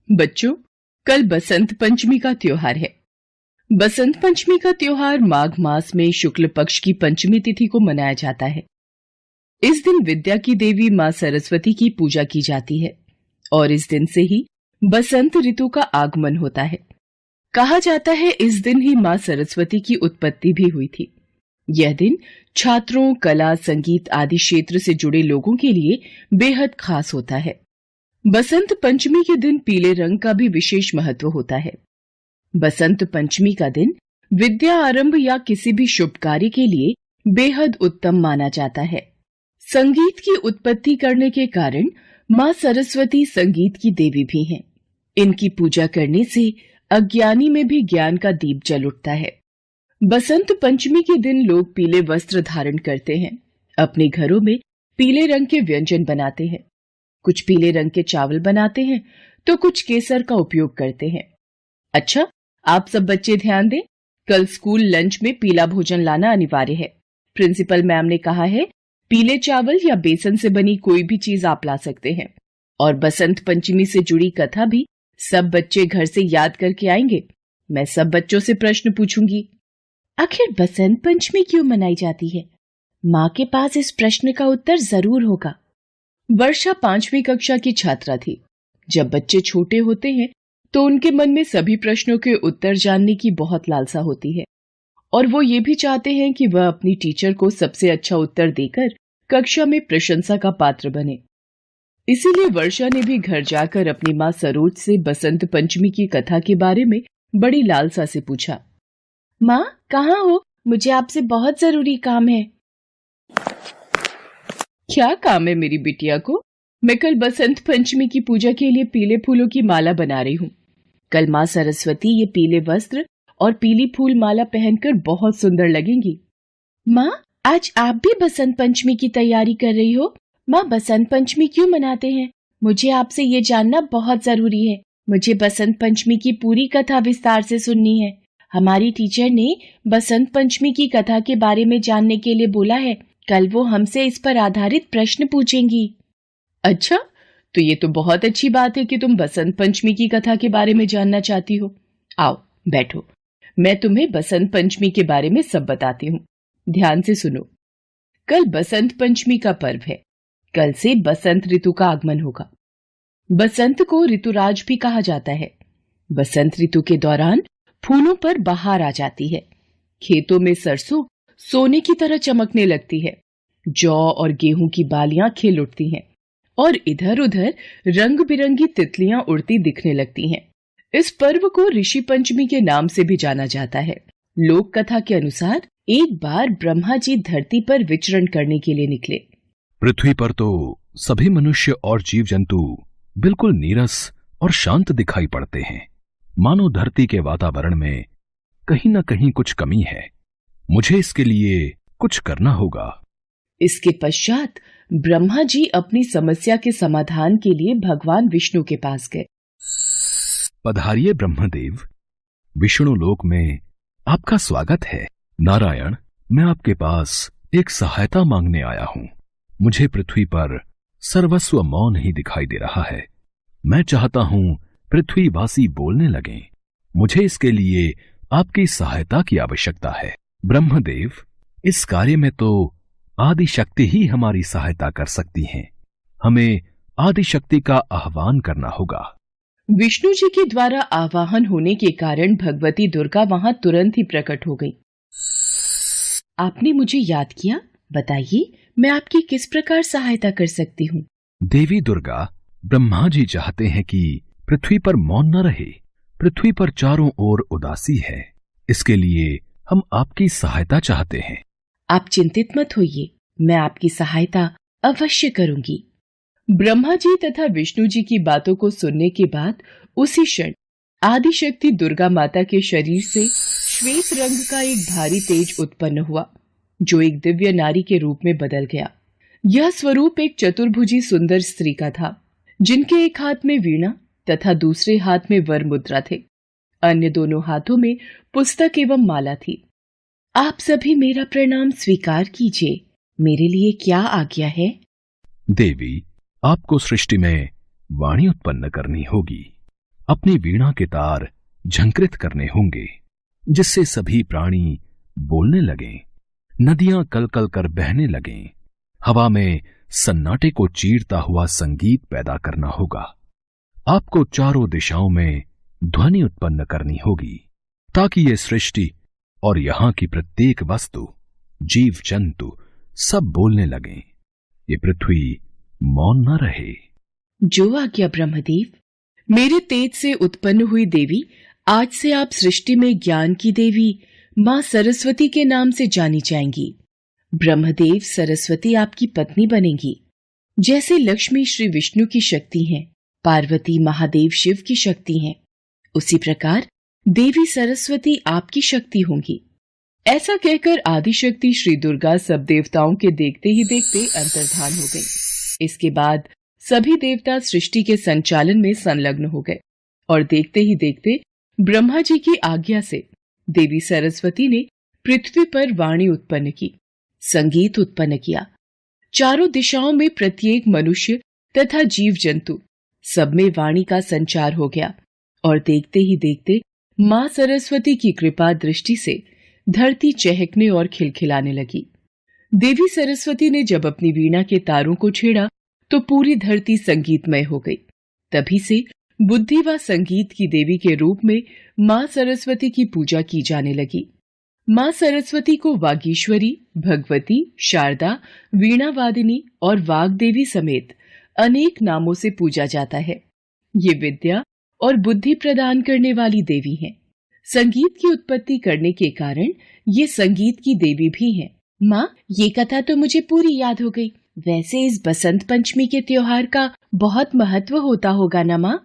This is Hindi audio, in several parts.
बच्चों, कल बसंत पंचमी का त्योहार है। बसंत पंचमी का त्योहार माघ मास में शुक्ल पक्ष की पंचमी तिथि को मनाया जाता है। इस दिन विद्या की देवी मां सरस्वती की पूजा की जाती है और इस दिन से ही बसंत ऋतु का आगमन होता है। कहा जाता है इस दिन ही मां सरस्वती की उत्पत्ति भी हुई थी। यह दिन छात्रों, कला, संगीत आदि क्षेत्र से जुड़े लोगों के लिए बेहद खास होता है। बसंत पंचमी के दिन पीले रंग का भी विशेष महत्व होता है। बसंत पंचमी का दिन विद्या आरंभ या किसी भी शुभ कार्य के लिए बेहद उत्तम माना जाता है। संगीत की उत्पत्ति करने के कारण मां सरस्वती संगीत की देवी भी हैं। इनकी पूजा करने से अज्ञानी में भी ज्ञान का दीप जल उठता है। बसंत पंचमी के दिन लोग पीले वस्त्र धारण करते हैं, अपने घरों में पीले रंग के व्यंजन बनाते हैं। कुछ पीले रंग के चावल बनाते हैं तो कुछ केसर का उपयोग करते हैं। अच्छा, आप सब बच्चे ध्यान दें, कल स्कूल लंच में पीला भोजन लाना अनिवार्य है। प्रिंसिपल मैम ने कहा है पीले चावल या बेसन से बनी कोई भी चीज आप ला सकते हैं। और बसंत पंचमी से जुड़ी कथा भी सब बच्चे घर से याद करके आएंगे। मैं सब बच्चों से प्रश्न पूछूंगी। आखिर बसंत पंचमी क्यों मनाई जाती है? माँ के पास इस प्रश्न का उत्तर जरूर होगा। वर्षा 5वीं कक्षा की छात्रा थी। जब बच्चे छोटे होते हैं तो उनके मन में सभी प्रश्नों के उत्तर जानने की बहुत लालसा होती है और वो ये भी चाहते हैं कि वह अपनी टीचर को सबसे अच्छा उत्तर देकर कक्षा में प्रशंसा का पात्र बने। इसीलिए वर्षा ने भी घर जाकर अपनी माँ सरोज से बसंत पंचमी की कथा के बारे में बड़ी लालसा से पूछा। माँ, कहाँ हो? मुझे आपसे बहुत जरूरी काम है। क्या काम है मेरी बिटिया को? मैं कल बसंत पंचमी की पूजा के लिए पीले फूलों की माला बना रही हूँ। कल माँ सरस्वती ये पीले वस्त्र और पीली फूल माला पहनकर बहुत सुंदर लगेंगी। माँ, आज आप भी बसंत पंचमी की तैयारी कर रही हो? माँ, बसंत पंचमी क्यों मनाते हैं? मुझे आपसे ये जानना बहुत जरूरी है। मुझे बसंत पंचमी की पूरी कथा विस्तार से सुननी है। हमारी टीचर ने बसंत पंचमी की कथा के बारे में जानने के लिए बोला है। कल वो हमसे इस पर आधारित प्रश्न पूछेंगी। अच्छा, तो ये तो बहुत अच्छी बात है कि तुम बसंत पंचमी की कथा के बारे में जानना चाहती हो। आओ बैठो, मैं तुम्हें बसंत पंचमी के बारे में सब बताती हूँ। ध्यान से सुनो। कल बसंत पंचमी का पर्व है। कल से बसंत ऋतु का आगमन होगा। बसंत को ऋतुराज भी कहा जाता है। बसंत ऋतु के दौरान फूलों पर बहार आ जाती है। खेतों में सरसों सोने की तरह चमकने लगती है। जौ और गेहूं की बालियां खिल उठती हैं और इधर उधर रंग बिरंगी तितलियां उड़ती दिखने लगती हैं। इस पर्व को ऋषि पंचमी के नाम से भी जाना जाता है। लोक कथा के अनुसार एक बार ब्रह्मा जी धरती पर विचरण करने के लिए निकले। पृथ्वी पर तो सभी मनुष्य और जीव जंतु बिल्कुल नीरस और शांत दिखाई पड़ते हैं। मानो धरती के वातावरण में कहीं न कहीं कुछ कमी है। मुझे इसके लिए कुछ करना होगा। इसके पश्चात ब्रह्मा जी अपनी समस्या के समाधान के लिए भगवान विष्णु के पास गए। पधारिए ब्रह्मदेव, विष्णु लोक में आपका स्वागत है। नारायण, मैं आपके पास एक सहायता मांगने आया हूँ। मुझे पृथ्वी पर सर्वस्व मौन ही दिखाई दे रहा है। मैं चाहता हूँ पृथ्वीवासी बोलने लगें। मुझे इसके लिए आपकी सहायता की आवश्यकता है। ब्रह्मदेव, इस कार्य में तो आदि शक्ति ही हमारी सहायता कर सकती हैं। हमें आदि शक्ति का आह्वान करना होगा। विष्णु जी के द्वारा आवाहन होने के कारण भगवती दुर्गा वहां तुरंत ही प्रकट हो गई। आपने मुझे याद किया, बताइए मैं आपकी किस प्रकार सहायता कर सकती हूँ? देवी दुर्गा, ब्रह्मा जी चाहते हैं कि पृथ्वी पर मौन न रहे। पृथ्वी पर चारों ओर उदासी है। इसके लिए हम आपकी सहायता चाहते हैं। आप चिंतित मत होइए, मैं आपकी सहायता अवश्य करूंगी। ब्रह्मा जी तथा विष्णु जी की बातों को सुनने के बाद उसी क्षण आदिशक्ति दुर्गा माता के शरीर से श्वेत रंग का एक भारी तेज उत्पन्न हुआ, जो एक दिव्य नारी के रूप में बदल गया। यह स्वरूप एक चतुर्भुजी सुंदर स्त्री का था, जिनके एक हाथ में वीणा तथा दूसरे हाथ में वर मुद्रा थे। अन्य दोनों हाथों में पुस्तक एवं माला थी। आप सभी मेरा प्रणाम स्वीकार कीजिए। मेरे लिए क्या आज्ञा है? देवी, आपको सृष्टि में वाणी उत्पन्न करनी होगी। अपनी वीणा के तार झंकृत करने होंगे, जिससे सभी प्राणी बोलने लगें, नदियां कलकल कर बहने लगें, हवा में सन्नाटे को चीरता हुआ संगीत पैदा करना होगा। आपको चारों दिशाओं में ध्वनि उत्पन्न करनी होगी, ताकि ये सृष्टि और यहां की प्रत्येक वस्तु, जीव जंतु सब बोलने लगें, ये पृथ्वी मौन न रहे। जो आज्ञा ब्रह्मदेव। मेरे तेज से उत्पन्न हुई देवी, आज से आप सृष्टि में ज्ञान की देवी मां सरस्वती के नाम से जानी जाएंगी। ब्रह्मदेव सरस्वती आपकी पत्नी बनेंगी। जैसे लक्ष्मी श्री विष्णु की शक्ति हैं, पार्वती महादेव शिव की शक्ति हैं, उसी प्रकार देवी सरस्वती आपकी शक्ति होंगी। ऐसा कहकर आदिशक्ति श्री दुर्गा सब देवताओं के देखते ही देखते अंतर्धान हो गई। इसके बाद सभी देवता सृष्टि के संचालन में संलग्न हो गए और देखते ही देखते ब्रह्मा जी की आज्ञा से देवी सरस्वती ने पृथ्वी पर वाणी उत्पन्न की, संगीत उत्पन्न किया। चारों दिशाओं में प्रत्येक मनुष्य तथा जीव जंतु सब में वाणी का संचार हो गया और देखते ही देखते मां सरस्वती की कृपा दृष्टि से धरती चहकने और खिलखिलाने लगी। देवी सरस्वती ने जब अपनी वीणा के तारों को छेड़ा तो पूरी धरती संगीतमय हो गई। तभी से बुद्धि व संगीत की देवी के रूप में मां सरस्वती की पूजा की जाने लगी। मां सरस्वती को वागीश्वरी, भगवती, शारदा, वीणावादिनी और वाग्देवी समेत अनेक नामों से पूजा जाता है। ये विद्या और बुद्धि प्रदान करने वाली देवी हैं। संगीत की उत्पत्ति करने के कारण ये संगीत की देवी भी हैं। माँ, ये कथा तो मुझे पूरी याद हो गई। वैसे इस बसंत पंचमी के त्योहार का बहुत महत्व होता होगा ना माँ?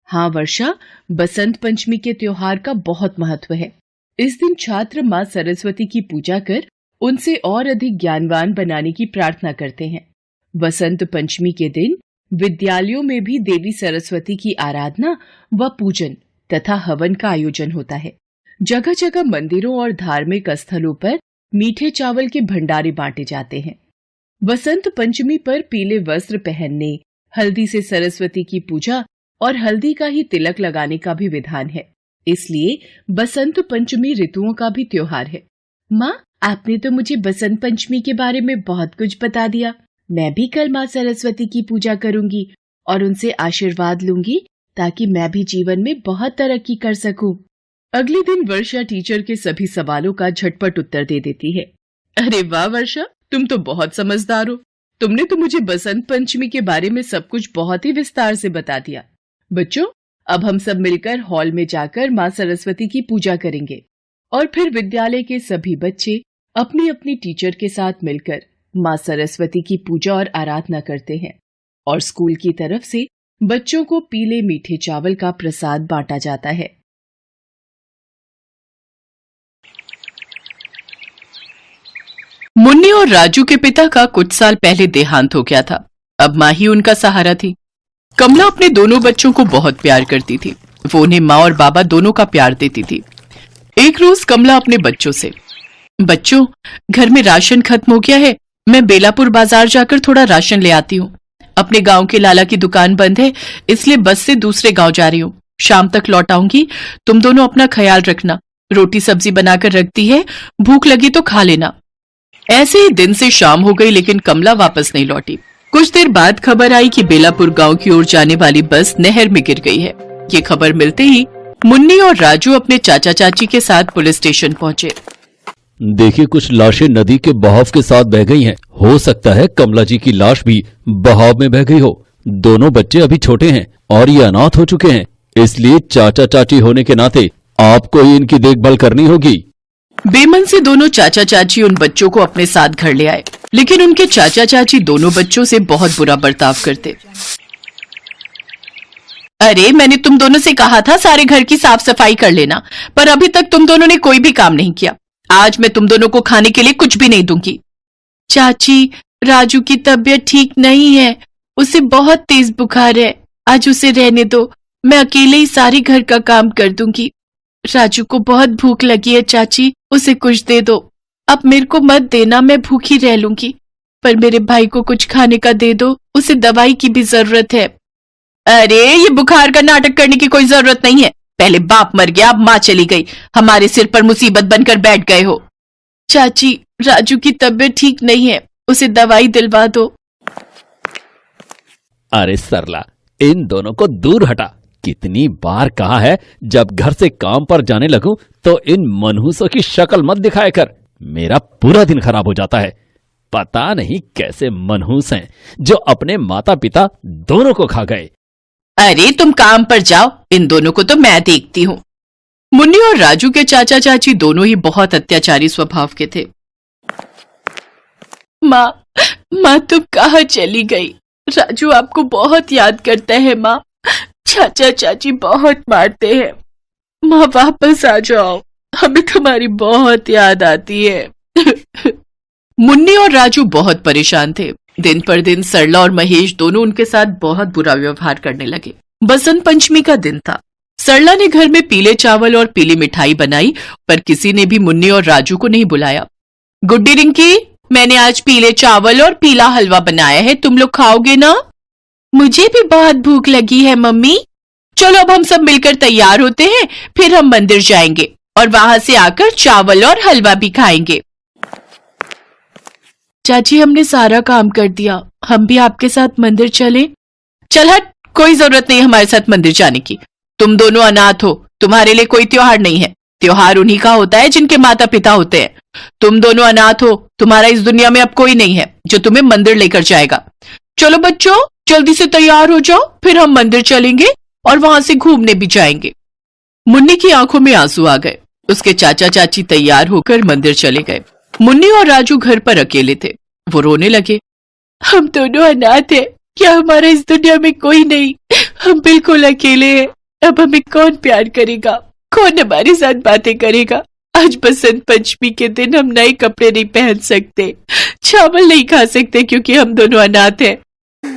हाँ वर्षा, बसंत पंचमी के त्योहार का बहुत महत्व है। इस दिन छात्र माँ सरस्वती की पूजा कर उनसे और अधिक ज्ञानवान बनाने की प्रार्थना करते हैं। बसंत पंचमी के दिन विद्यालयों में भी देवी सरस्वती की आराधना व पूजन तथा हवन का आयोजन होता है। जगह जगह मंदिरों और धार्मिक स्थलों पर मीठे चावल के भंडारे बांटे जाते हैं। बसंत पंचमी पर पीले वस्त्र पहनने, हल्दी से सरस्वती की पूजा और हल्दी का ही तिलक लगाने का भी विधान है। इसलिए बसंत पंचमी ऋतुओं का भी त्योहार है। माँ, आपने तो मुझे बसंत पंचमी के बारे में बहुत कुछ बता दिया। मैं भी कल माँ सरस्वती की पूजा करूंगी और उनसे आशीर्वाद लूंगी ताकि मैं भी जीवन में बहुत तरक्की कर सकूं। अगले दिन वर्षा टीचर के सभी सवालों का झटपट उत्तर दे देती है। अरे वाह वर्षा, तुम तो बहुत समझदार हो। तुमने तो मुझे बसंत पंचमी के बारे में सब कुछ बहुत ही विस्तार से बता दिया। बच्चों, अब हम सब मिलकर हॉल में जाकर माँ सरस्वती की पूजा करेंगे और फिर विद्यालय के सभी बच्चे अपनी अपनी टीचर के साथ मिलकर माँ सरस्वती की पूजा और आराधना करते हैं और स्कूल की तरफ से बच्चों को पीले मीठे चावल का प्रसाद बांटा जाता है। मुन्नी और राजू के पिता का कुछ साल पहले देहांत हो गया था। अब माँ ही उनका सहारा थी। कमला अपने दोनों बच्चों को बहुत प्यार करती थी। वो उन्हें माँ और बाबा दोनों का प्यार देती थी। एक रोज कमला अपने बच्चों से, बच्चों, घर में राशन खत्म हो गया है, मैं बेलापुर बाजार जाकर थोड़ा राशन ले आती हूँ। अपने गांव के लाला की दुकान बंद है, इसलिए बस से दूसरे गांव जा रही हूँ। शाम तक लौट आऊंगी। तुम दोनों अपना ख्याल रखना। रोटी सब्जी बनाकर रखती है, भूख लगी तो खा लेना। ऐसे ही दिन से शाम हो गई, लेकिन कमला वापस नहीं लौटी। कुछ देर बाद खबर आई कि बेलापुर गांव की ओर जाने वाली बस नहर में गिर गई है। ये खबर मिलते ही मुन्नी और राजू अपने चाचा चाची के साथ पुलिस स्टेशन पहुंचे। देखिए, कुछ लाशें नदी के बहाव के साथ बह गई हैं। हो सकता है कमला जी की लाश भी बहाव में बह गई हो। दोनों बच्चे अभी छोटे हैं और ये अनाथ हो चुके हैं, इसलिए चाचा चाची होने के नाते आपको ही इनकी देखभाल करनी होगी। बेमन से दोनों चाचा चाची उन बच्चों को अपने साथ घर ले आए, लेकिन उनके चाचा चाची दोनों बच्चों से बहुत बुरा बर्ताव करते। अरे, मैंने तुम दोनों से कहा था सारे घर की साफ सफाई कर लेना, पर अभी तक तुम दोनों ने कोई भी काम नहीं किया। आज मैं तुम दोनों को खाने के लिए कुछ भी नहीं दूंगी। चाची, राजू की तबीयत ठीक नहीं है, उसे बहुत तेज बुखार है। आज उसे रहने दो, मैं अकेले ही सारी घर का काम कर दूंगी। राजू को बहुत भूख लगी है चाची, उसे कुछ दे दो। अब मेरे को मत देना, मैं भूखी रह लूंगी, पर मेरे भाई को कुछ खाने का दे दो, उसे दवाई की भी जरूरत है। अरे ये बुखार का नाटक करने की कोई जरूरत नहीं है। पहले बाप मर गया, अब माँ चली गई, हमारे सिर पर मुसीबत बनकर बैठ गए हो। चाची, राजू की तबीयत ठीक नहीं है, उसे दवाई दिलवा दो। अरे सरला, इन दोनों को दूर हटा। कितनी बार कहा है, जब घर से काम पर जाने लगूं तो इन मनहूसों की शक्ल मत दिखाया कर। मेरा पूरा दिन खराब हो जाता है। पता नहीं कैसे मनहूस हैं जो अपने माता पिता दोनों को खा गए। अरे तुम काम पर जाओ, इन दोनों को तो मैं देखती हूँ। मुन्नी और राजू के चाचा चाची दोनों ही बहुत अत्याचारी स्वभाव के थे। माँ तुम कहाँ चली गई? राजू आपको बहुत याद करता है माँ। चाचा चाची बहुत मारते हैं। माँ वापस आ जाओ, हमें तुम्हारी बहुत याद आती है। मुन्नी और राजू बहुत परेशान थे। दिन पर दिन सरला और महेश दोनों उनके साथ बहुत बुरा व्यवहार करने लगे। बसंत पंचमी का दिन था। सरला ने घर में पीले चावल और पीली मिठाई बनाई, पर किसी ने भी मुन्नी और राजू को नहीं बुलाया। गुड्डी रिंकी, मैंने आज पीले चावल और पीला हलवा बनाया है, तुम लोग खाओगे ना? मुझे भी बहुत भूख लगी है मम्मी। चलो अब हम सब मिलकर तैयार होते हैं, फिर हम मंदिर जाएंगे और वहां से आकर चावल और हलवा भी खाएंगे। चाची, हमने सारा काम कर दिया, हम भी आपके साथ मंदिर चलें? चल हट, कोई जरूरत नहीं हमारे साथ मंदिर जाने की। तुम दोनों अनाथ हो, तुम्हारे लिए कोई त्योहार नहीं है। त्योहार उन्हीं का होता है जिनके माता पिता होते हैं। तुम दोनों अनाथ हो, तुम्हारा इस दुनिया में अब कोई नहीं है जो तुम्हें मंदिर लेकर जाएगा। चलो बच्चों, जल्दी से तैयार हो जाओ, फिर हम मंदिर चलेंगे और वहां से घूमने भी जाएंगे। मुन्नी की आंखों में आंसू आ गए। उसके चाचा चाची तैयार होकर मंदिर चले गए। मुन्नी और राजू घर पर अकेले थे। वो रोने लगे। हम दोनों अनाथ हैं, क्या हमारा इस दुनिया में कोई नहीं? हम बिल्कुल अकेले हैं। अब हमें कौन प्यार करेगा, कौन हमारे साथ बातें करेगा? आज बसंत पंचमी के दिन हम नए कपड़े नहीं पहन सकते, चावल नहीं खा सकते क्योंकि हम दोनों अनाथ हैं।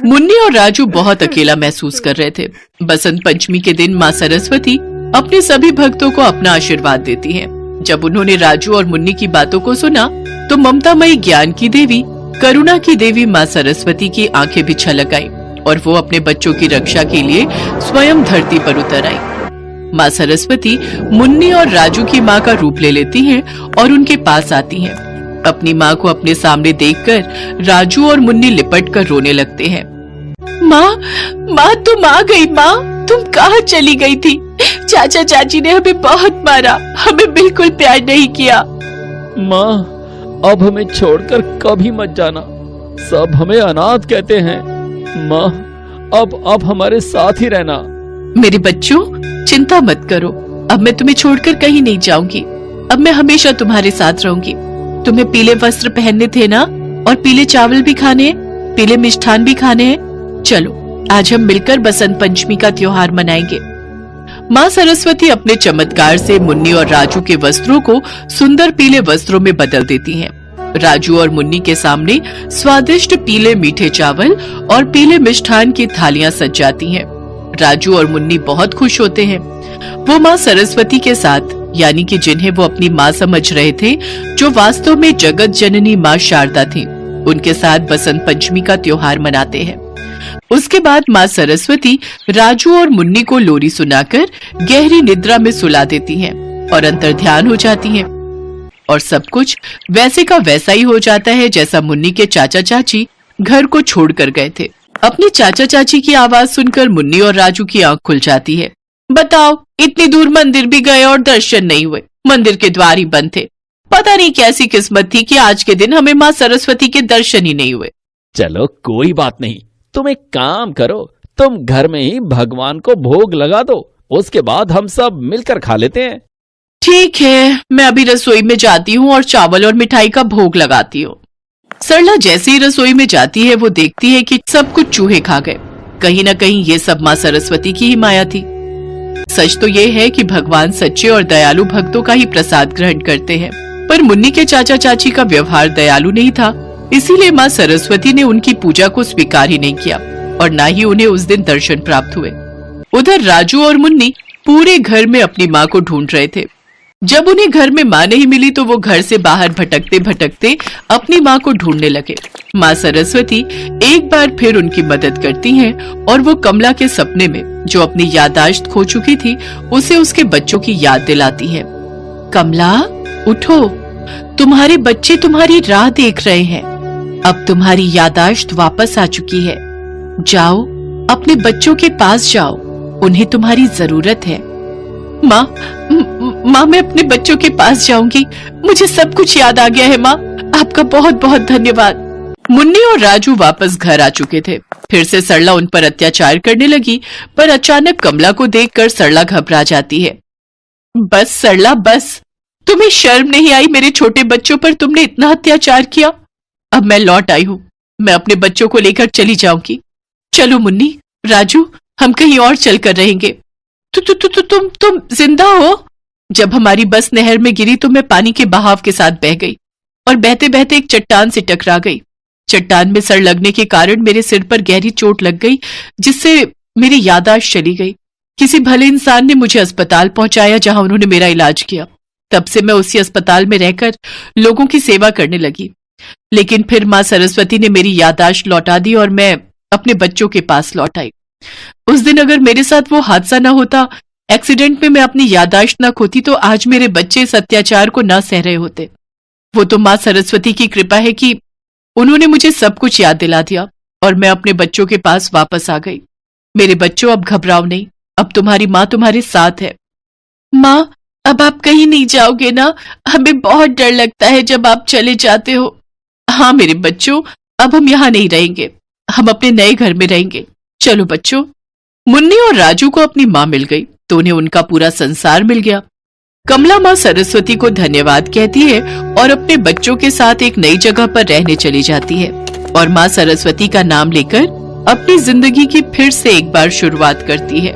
मुन्नी और राजू बहुत अकेला महसूस कर रहे थे। बसंत पंचमी के दिन माँ सरस्वती अपने सभी भक्तों को अपना आशीर्वाद देती हैं। जब उन्होंने राजू और मुन्नी की बातों को सुना तो ममतामयी ज्ञान की देवी, करुणा की देवी माँ सरस्वती की आंखें भी छलक आई और वो अपने बच्चों की रक्षा के लिए स्वयं धरती पर उतर आई। माँ सरस्वती मुन्नी और राजू की माँ का रूप ले लेती हैं और उनके पास आती हैं। अपनी माँ को अपने सामने देखकर राजू और मुन्नी लिपट कर रोने लगते हैं। माँ तुम आ गई। माँ, तुम कहाँ चली गई थी? चाचा चाची ने हमें बहुत मारा, हमें बिल्कुल प्यार नहीं किया। माँ, अब हमें छोड़कर कभी मत जाना, सब हमें अनाथ कहते हैं। माँ, अब हमारे साथ ही रहना। मेरे बच्चों, चिंता मत करो, अब मैं तुम्हें छोड़कर कहीं नहीं जाऊंगी। अब मैं हमेशा तुम्हारे साथ रहूंगी। तुम्हें पीले वस्त्र पहनने थे ना, और पीले चावल भी खाने, पीले मिष्ठान भी खाने हैं। चलो आज हम मिलकर बसंत पंचमी का त्योहार मनाएंगे। माँ सरस्वती अपने चमत्कार से मुन्नी और राजू के वस्त्रों को सुंदर पीले वस्त्रों में बदल देती हैं। राजू और मुन्नी के सामने स्वादिष्ट पीले मीठे चावल और पीले मिष्ठान की थालियां सज जाती हैं। राजू और मुन्नी बहुत खुश होते हैं। वो माँ सरस्वती के साथ, यानी कि जिन्हें वो अपनी माँ समझ रहे थे, जो वास्तव में जगत जननी माँ शारदा थी, उनके साथ बसंत पंचमी का त्योहार मनाते हैं। उसके बाद माँ सरस्वती राजू और मुन्नी को लोरी सुनाकर गहरी निद्रा में सुला देती हैं और अंतर्ध्यान हो जाती हैं, और सब कुछ वैसे का वैसा ही हो जाता है जैसा मुन्नी के चाचा चाची घर को छोड़कर गए थे। अपने चाचा चाची की आवाज सुनकर मुन्नी और राजू की आंख खुल जाती है। बताओ, इतनी दूर मंदिर भी गए और दर्शन नहीं हुए, मंदिर के द्वार ही बंद थे। पता नहीं कैसी किस्मत थी कि आज के दिन हमें माँ सरस्वती के दर्शन ही नहीं हुए। चलो कोई बात नहीं, तुम एक काम करो, तुम घर में ही भगवान को भोग लगा दो, उसके बाद हम सब मिलकर खा लेते हैं। ठीक है, मैं अभी रसोई में जाती हूँ और चावल और मिठाई का भोग लगाती हूँ। सरला जैसे ही रसोई में जाती है वो देखती है कि सब कुछ चूहे खा गए। कहीं न कहीं ये सब माँ सरस्वती की ही माया थी। सच तो ये है कि भगवान सच्चे और दयालु भक्तों का ही प्रसाद ग्रहण करते हैं, पर मुन्नी के चाचा चाची का व्यवहार दयालु नहीं था, इसीलिए माँ सरस्वती ने उनकी पूजा को स्वीकार ही नहीं किया और न ही उन्हें उस दिन दर्शन प्राप्त हुए। उधर राजू और मुन्नी पूरे घर में अपनी माँ को ढूंढ रहे थे। जब उन्हें घर में माँ नहीं मिली तो वो घर से बाहर भटकते भटकते अपनी माँ को ढूंढने लगे। माँ सरस्वती एक बार फिर उनकी मदद करती हैं और वो कमला के सपने में, जो अपनी याददाश्त खो चुकी थी, उसे उसके बच्चों की याद दिलाती हैं। कमला, उठो, तुम्हारे बच्चे तुम्हारी राह देख रहे हैं। अब तुम्हारी याददाश्त वापस आ चुकी है। जाओ, अपने बच्चों के पास जाओ, उन्हें तुम्हारी जरूरत है। माँ, मैं अपने बच्चों के पास जाऊंगी। मुझे सब कुछ याद आ गया है माँ। आपका बहुत बहुत धन्यवाद। मुन्नी और राजू वापस घर आ चुके थे। फिर से सरला उन पर अत्याचार करने लगी, पर अचानक कमला को देखकर सरला घबरा जाती है। बस सरला, बस। तुम्हें शर्म नहीं आई? मेरे छोटे बच्चों पर तुमने इतना अत्याचार किया। अब मैं लौट आई हूँ, मैं अपने बच्चों को लेकर चली जाऊंगी। चलो मुन्नी, राजू, हम कहीं और चलकर रहेंगे। तुम जिंदा हो? जब हमारी बस नहर में गिरी तो मैं पानी के बहाव के साथ बह गई और बहते बहते एक चट्टान से टकरा गई। चट्टान में सर लगने के कारण मेरे सिर पर गहरी चोट लग गई, जिससे मेरी याददाश्त चली गई। किसी भले इंसान ने मुझे अस्पताल पहुंचाया, जहां उन्होंने मेरा इलाज किया। तब से मैं उसी अस्पताल में रहकर लोगों की सेवा करने लगी। लेकिन फिर माँ सरस्वती ने मेरी याददाश्त लौटा दी और मैं अपने बच्चों के पास लौट आई। उस दिन अगर मेरे साथ वो हादसा न होता, एक्सीडेंट में मैं अपनी याददाश्त न खोती, तो आज मेरे बच्चे इस अत्याचार को न सह रहे होते। वो तो माँ सरस्वती की कृपा है कि उन्होंने मुझे सब कुछ याद दिला दिया और मैं अपने बच्चों के पास वापस आ गई। मेरे बच्चों, अब घबराओ नहीं, अब तुम्हारी माँ तुम्हारे साथ है। माँ, अब आप कहीं नहीं जाओगे ना? हमें बहुत डर लगता है जब आप चले जाते हो। हाँ मेरे बच्चों, अब हम यहाँ नहीं रहेंगे, हम अपने नए घर में रहेंगे। चलो बच्चों। मुन्नी और राजू को अपनी माँ मिल गई तो उन्हें उनका पूरा संसार मिल गया। कमला माँ सरस्वती को धन्यवाद कहती है और अपने बच्चों के साथ एक नई जगह पर रहने चली जाती है और माँ सरस्वती का नाम लेकर अपनी जिंदगी की फिर से एक बार शुरुआत करती है।